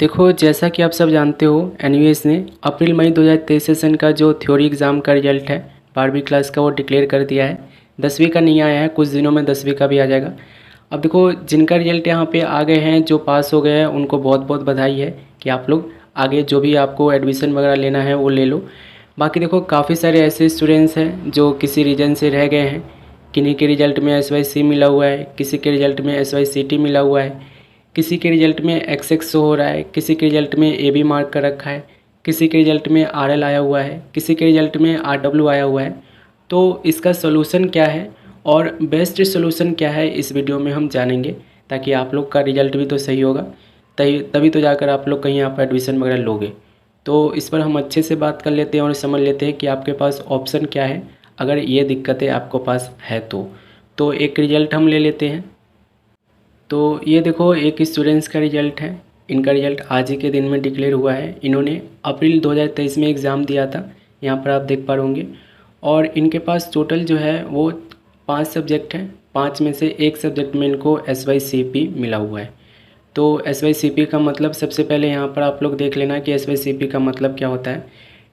देखो, जैसा कि आप सब जानते हो, एनयूएस ने अप्रैल मई 2023 सेशन का जो थ्योरी एग्ज़ाम का रिजल्ट है 12वीं क्लास का वो डिक्लेयर कर दिया है। 10वीं का नहीं आया है, कुछ दिनों में 10वीं का भी आ जाएगा। अब देखो, जिनका रिजल्ट यहाँ पे आ गए हैं, जो पास हो गए हैं, उनको बहुत बहुत बधाई है कि आप लोग आगे जो भी आपको एडमिशन वगैरह लेना है वो ले लो। बाकी देखो, काफ़ी सारे ऐसे स्टूडेंट्स हैं जो किसी रीजन से रह गए हैं। किन्हीं के रिजल्ट में SYC मिला हुआ है, किसी के रिजल्ट में SYCT मिला हुआ है, किसी के रिजल्ट में XX शो हो रहा है, किसी के रिजल्ट में AB मार्क कर रखा है, किसी के रिजल्ट में RL आया हुआ है, किसी के रिजल्ट में RW आया हुआ है। तो इसका सलूशन क्या है और बेस्ट सलूशन क्या है, इस वीडियो में हम जानेंगे, ताकि आप लोग का रिजल्ट भी तो सही होगा, तभी तो जाकर आप लोग कहीं आप एडमिशन वगैरह लोगे। तो इस पर हम अच्छे से बात कर लेते हैं और समझ लेते हैं कि आपके पास ऑप्शन क्या है अगर ये दिक्कतें आपको पास है तो एक रिजल्ट हम ले लेते हैं। तो ये देखो, एक स्टूडेंट्स का रिजल्ट है। इनका रिजल्ट आज ही के दिन में डिक्लेयर हुआ है। इन्होंने अप्रैल 2023 में एग्ज़ाम दिया था, यहाँ पर आप देख पा होंगे। और इनके पास टोटल जो है वो 5 सब्जेक्ट हैं। 5 में से एक सब्जेक्ट में इनको SYCP मिला हुआ है। तो SYCP का मतलब सबसे पहले यहाँ पर आप लोग देख लेना कि SYCP का मतलब क्या होता है।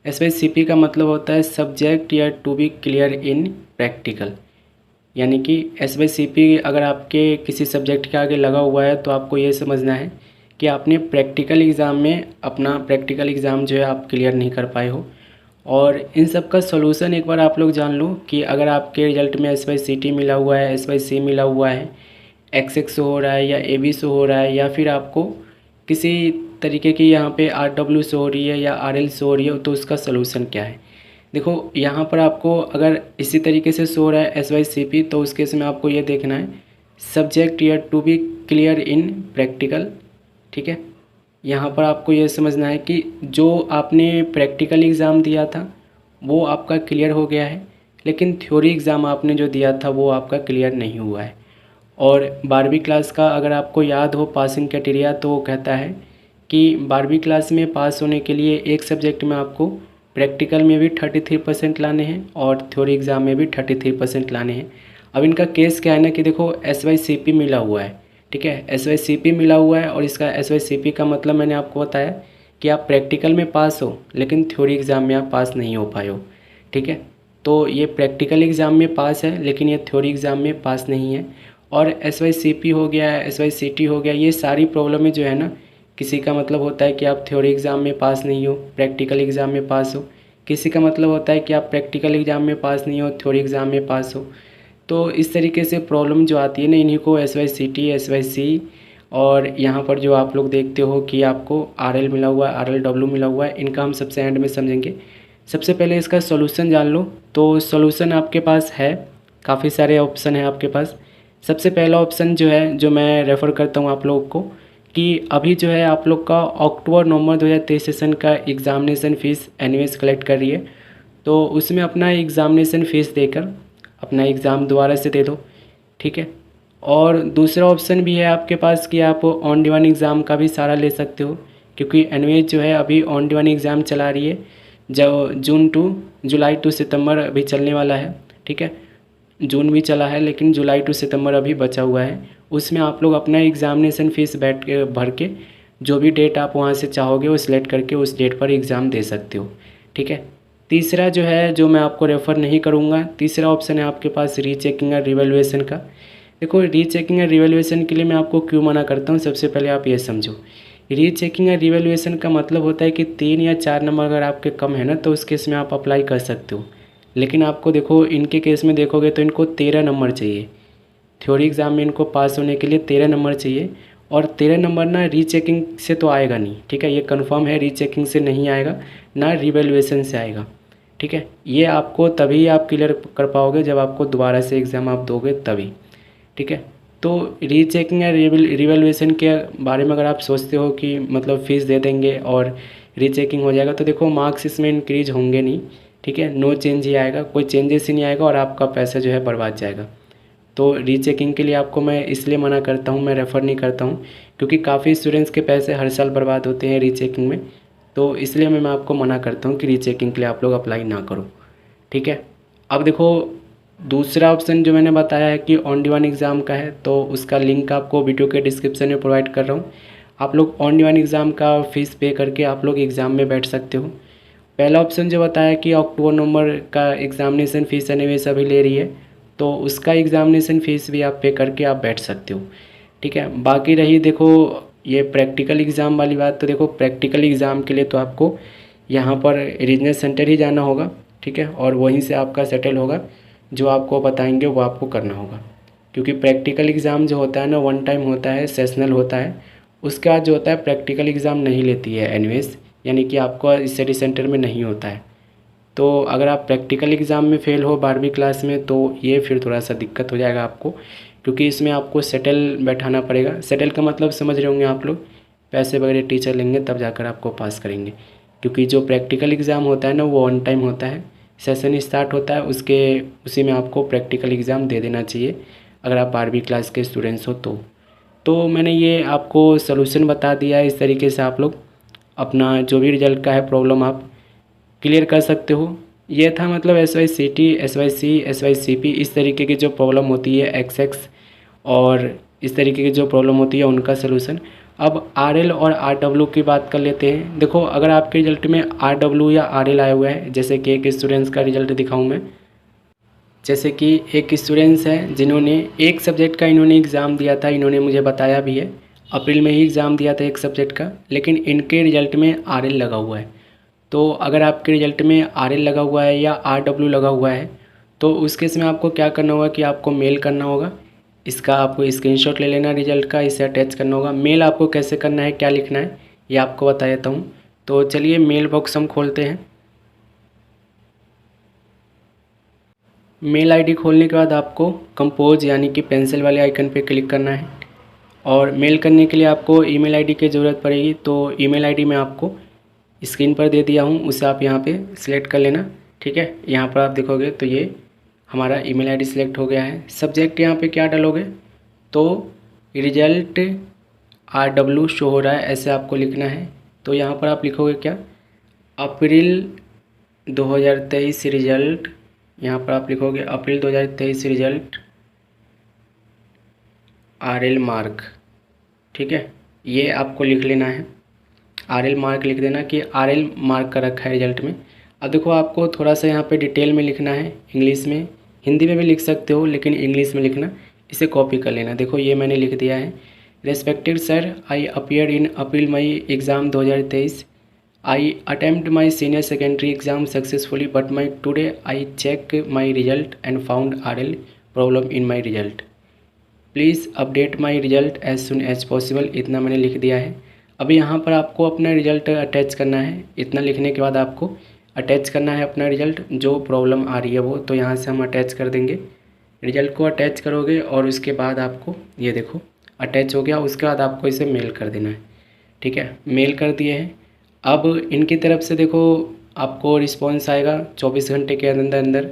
SYCP का मतलब होता है सब्जेक्ट या to be clear in practical. यानी कि SYCP अगर आपके किसी सब्जेक्ट के आगे लगा हुआ है तो आपको ये समझना है कि आपने प्रैक्टिकल एग्ज़ाम में अपना प्रैक्टिकल एग्ज़ाम जो है आप क्लियर नहीं कर पाए हो। और इन सब का सॉल्यूशन एक बार आप लोग जान लो कि अगर आपके रिजल्ट में SYCT मिला हुआ है, SYC मिला हुआ है, XX हो रहा है या AB शो हो रहा है, या फिर आपको किसी तरीके की यहाँ पे RW शो हो रही है या RL शो हो रही है, तो उसका सलूशन क्या है। देखो, यहाँ पर आपको अगर इसी तरीके से शो हो रहा है SYCP, तो उस केस में आपको ये देखना है सब्जेक्ट या to be clear in practical. ठीक है, यहाँ पर आपको ये समझना है कि जो आपने प्रैक्टिकल एग्ज़ाम दिया था वो आपका क्लियर हो गया है, लेकिन थ्योरी एग्ज़ाम आपने जो दिया था वो आपका क्लियर नहीं हुआ है। और 12वीं क्लास का अगर आपको याद हो पासिंग क्राइटेरिया, तो वो कहता है कि 12वीं क्लास में पास होने के लिए एक सब्जेक्ट में आपको प्रैक्टिकल में भी 33% लाने हैं और थ्योरी एग्ज़ाम में भी 33% लाने हैं। अब इनका केस क्या है ना कि देखो, SYCP मिला हुआ है। ठीक है, SYCP मिला हुआ है और इसका SYCP का मतलब मैंने आपको बताया कि आप प्रैक्टिकल में पास हो लेकिन थ्योरी एग्ज़ाम में आप पास नहीं हो पाए हो। ठीक है, तो ये प्रैक्टिकल एग्ज़ाम में पास है लेकिन ये थ्योरी एग्ज़ाम में पास नहीं है। और SYCP हो गया, SYCT हो गया, ये सारी प्रॉब्लमें जो है ना, किसी का मतलब होता है कि आप थ्योरी एग्ज़ाम में पास नहीं हो, प्रैक्टिकल एग्ज़ाम में पास हो। किसी का मतलब होता है कि आप प्रैक्टिकल एग्ज़ाम में पास नहीं हो, थ्योरी एग्ज़ाम में पास हो। तो इस तरीके से प्रॉब्लम जो आती है ना, इन्हीं को SYCT, SYC और यहाँ पर जो आप लोग देखते हो कि आपको RL मिला हुआ है, RLW मिला हुआ है, इनका हम सबसे एंड में समझेंगे। सबसे पहले इसका सॉल्यूशन जान लो। तो सॉल्यूशन आपके पास है, काफ़ी सारे ऑप्शन हैं आपके पास। सबसे पहला ऑप्शन जो है, जो मैं रेफ़र करता हूँ आप लोगों को, कि अभी जो है आप लोग का अक्टूबर-नवंबर 2023 सेशन का एग्ज़ामिनेशन फ़ीस एनयूएस कलेक्ट कर रही है। तो उसमें अपना एग्ज़ामिनेशन फ़ीस देकर अपना एग्ज़ाम दोबारा से दे दो। ठीक है, और दूसरा ऑप्शन भी है आपके पास कि आप ऑन डिमांड एग्ज़ाम का भी सहारा ले सकते हो, क्योंकि एनयूएस जो है अभी ऑन डिमांड एग्ज़ाम चला रही है, जो जुलाई टू सितंबर अभी चलने वाला है। ठीक है, जून भी चला है लेकिन जुलाई टू सितंबर अभी बचा हुआ है। उसमें आप लोग अपना एग्ज़ामिनेशन फ़ीस बैठ के भर के जो भी डेट आप वहाँ से चाहोगे वो सिलेक्ट करके उस डेट पर एग्ज़ाम दे सकते हो। ठीक है, तीसरा जो है, जो मैं आपको रेफ़र नहीं करूँगा, तीसरा ऑप्शन है आपके पास रीचेकिंग और रिवैल्यूएशन का। देखो, रीचेकिंग और रिवैल्यूएशन के लिए मैं आपको क्यों मना करता हूँ, सबसे पहले आप ये समझो। रीचेकिंग और रिवैल्यूएशन का मतलब होता है कि 3 या 4 नंबर अगर आपके कम है ना, तो उस केस में आप अप्लाई कर सकते हो। लेकिन आपको देखो, इनके केस में देखोगे तो इनको 13 नंबर चाहिए। थ्योरी एग्ज़ाम में इनको पास होने के लिए 13 नंबर चाहिए, और 13 नंबर ना रीचेकिंग से तो आएगा नहीं। ठीक है, ये कंफर्म है, रीचेकिंग से नहीं आएगा, ना रिवैल्यूएशन से आएगा। ठीक है, ये आपको तभी आप क्लियर कर पाओगे जब आपको दोबारा से एग्ज़ाम आप दोगे तभी। ठीक है, तो रीचेकिंग या रिवैल्यूएशन के बारे में अगर आप सोचते हो कि मतलब फ़ीस दे देंगे और रीचेकिंग हो जाएगा, तो देखो मार्क्स इसमें इंक्रीज होंगे नहीं। ठीक है, नो चेंज ही आएगा, कोई चेंजेस ही नहीं आएगा और आपका पैसा जो है बर्बाद जाएगा। तो रीचेकिंग के लिए आपको मैं इसलिए मना करता हूँ, मैं रेफ़र नहीं करता हूँ, क्योंकि काफ़ी स्टूडेंट्स के पैसे हर साल बर्बाद होते हैं रीचेकिंग में। तो इसलिए मैं आपको मना करता हूँ कि रीचेकिंग के लिए आप लोग अप्लाई ना करो। ठीक है, अब देखो, दूसरा ऑप्शन जो मैंने बताया है कि ऑन डिमांड एग्ज़ाम का है, तो उसका लिंक आपको वीडियो के डिस्क्रिप्शन में प्रोवाइड कर रहा हूँ। आप लोग ऑन डिमांड एग्ज़ाम का फ़ीस पे करके आप लोग एग्ज़ाम में बैठ सकते हो। पहला ऑप्शन जो बताया कि अक्टूबर नवंबर का एग्ज़ामिनेशन फ़ीस एनीवेज अभी ले रही है, तो उसका एग्ज़ामिनेशन फ़ीस भी आप पे करके आप बैठ सकते हो। ठीक है, बाकी रही देखो ये प्रैक्टिकल एग्ज़ाम वाली बात, तो देखो प्रैक्टिकल एग्ज़ाम के लिए तो आपको यहाँ पर रीजनल सेंटर ही जाना होगा। ठीक है, और वहीं से आपका सेटल होगा, जो आपको बताएंगे वो आपको करना होगा। क्योंकि प्रैक्टिकल एग्ज़ाम जो होता है ना, वन टाइम होता है, सेशनल होता है। उसके बाद जो होता है प्रैक्टिकल एग्ज़ाम नहीं लेती है एनीवेज, यानी कि आपको स्टडी सेंटर में नहीं होता है। तो अगर आप प्रैक्टिकल एग्ज़ाम में फ़ेल हो 12वीं क्लास में, तो ये फिर थोड़ा सा दिक्कत हो जाएगा आपको, क्योंकि इसमें आपको सेटल बैठाना पड़ेगा। सेटल का मतलब समझ रहे होंगे आप लोग, पैसे वगैरह टीचर लेंगे तब जाकर आपको पास करेंगे। क्योंकि जो प्रैक्टिकल एग्ज़ाम होता है ना, वो ऑन टाइम होता है, सेशन स्टार्ट होता है उसके उसी में आपको प्रैक्टिकल एग्ज़ाम दे देना चाहिए, अगर आप 12वीं क्लास के स्टूडेंट्स हो तो मैंने ये आपको सलूशन बता दिया है। इस तरीके से आप लोग अपना जो भी रिजल्ट का है प्रॉब्लम आप क्लियर कर सकते हो। ये था मतलब SYCT, SYC, SYCP इस तरीके की जो प्रॉब्लम होती है, XX और इस तरीके की जो प्रॉब्लम होती है उनका सलूशन। अब RL और RW की बात कर लेते हैं। देखो अगर आपके रिजल्ट में RW या RL आया हुआ है, जैसे कि एक स्टूडेंट्स का रिजल्ट दिखाऊं मैं, जैसे कि एक स्टूडेंट्स हैं जिन्होंने एक सब्जेक्ट का इन्होंने एग्ज़ाम दिया था, इन्होंने मुझे बताया भी है, अप्रैल में ही एग्ज़ाम दिया था एक सब्जेक्ट का, लेकिन इनके रिजल्ट में RL लगा हुआ है। तो अगर आपके रिजल्ट में RL लगा हुआ है या RW लगा हुआ है, तो उस केस में आपको क्या करना होगा कि आपको मेल करना होगा। इसका आपको स्क्रीनशॉट ले लेना रिजल्ट का, इसे अटैच करना होगा। मेल आपको कैसे करना है, क्या लिखना है, ये आपको बता देता हूँ। तो चलिए मेल बॉक्स हम खोलते हैं। मेल आईडी खोलने के बाद आपको कंपोज यानी कि पेंसिल वाले आइकन पे क्लिक करना है, और मेल करने के लिए आपको ईमेल आईडी की ज़रूरत पड़ेगी। तो ईमेल आईडी मैं आपको स्क्रीन पर दे दिया हूँ, उसे आप यहाँ पे सिलेक्ट कर लेना। ठीक है, यहाँ पर आप देखोगे तो ये हमारा ईमेल आईडी सिलेक्ट हो गया है। सब्जेक्ट यहाँ पे क्या डालोगे, तो रिजल्ट RW शो हो रहा है, ऐसे आपको लिखना है। तो यहाँ पर आप लिखोगे क्या, अप्रैल 2023 रिजल्ट, यहाँ पर आप लिखोगे अप्रैल 2023 रिजल्ट RL मार्क। ठीक है, ये आपको लिख लेना है, RL मार्क लिख देना कि RL मार्क का रखा है रिजल्ट में। अब देखो आपको थोड़ा सा यहाँ पे डिटेल में लिखना है, इंग्लिश में, हिंदी में भी लिख सकते हो लेकिन इंग्लिश में लिखना। इसे कॉपी कर लेना। देखो ये मैंने लिख दिया है, respected sir, I appear in April May exam 2023, I attempt my senior secondary exam successfully but my today I check my result and found RL problem in my result, please update my result as soon as possible. इतना मैंने लिख दिया है। अभी यहाँ पर आपको अपना रिजल्ट अटैच करना है। इतना लिखने के बाद आपको अटैच करना है अपना रिजल्ट, जो प्रॉब्लम आ रही है वो। तो यहाँ से हम अटैच कर देंगे, रिजल्ट को अटैच करोगे और उसके बाद आपको ये देखो अटैच हो गया। उसके बाद आपको इसे मेल कर देना है। ठीक है, मेल कर दिए हैं। अब इनकी तरफ से देखो आपको रिस्पॉन्स आएगा 24 घंटे के अंदर अंदर,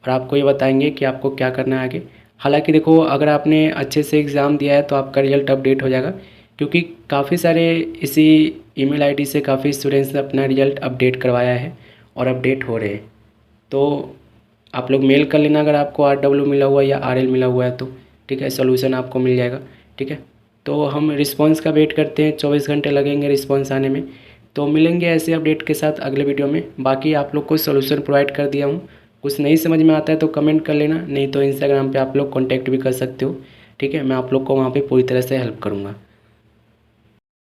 और आपको ये बताएंगे कि आपको क्या करना है आगे। हालांकि देखो अगर आपने अच्छे से एग्ज़ाम दिया है तो आपका रिजल्ट अपडेट हो जाएगा, क्योंकि काफ़ी सारे इसी ईमेल आईडी से काफ़ी स्टूडेंट्स ने अपना रिजल्ट अपडेट करवाया है और अपडेट हो रहे हैं। तो आप लोग मेल कर लेना अगर आपको RW मिला हुआ है या RL मिला हुआ है तो। ठीक है, सोल्यूशन आपको मिल जाएगा। ठीक है, तो हम रिस्पांस का वेट करते हैं, 24 घंटे लगेंगे रिस्पांस आने में। तो मिलेंगे ऐसे अपडेट के साथ अगले वीडियो में। बाकी आप लोग को सोल्यूशन प्रोवाइड कर दिया हूँ। कुछ नहीं समझ में आता है तो कमेंट कर लेना, नहीं तो इंस्टाग्राम पे आप लोग कांटेक्ट भी कर सकते हो। ठीक है, मैं आप लोग को वहाँ पे पूरी तरह से हेल्प करूँगा।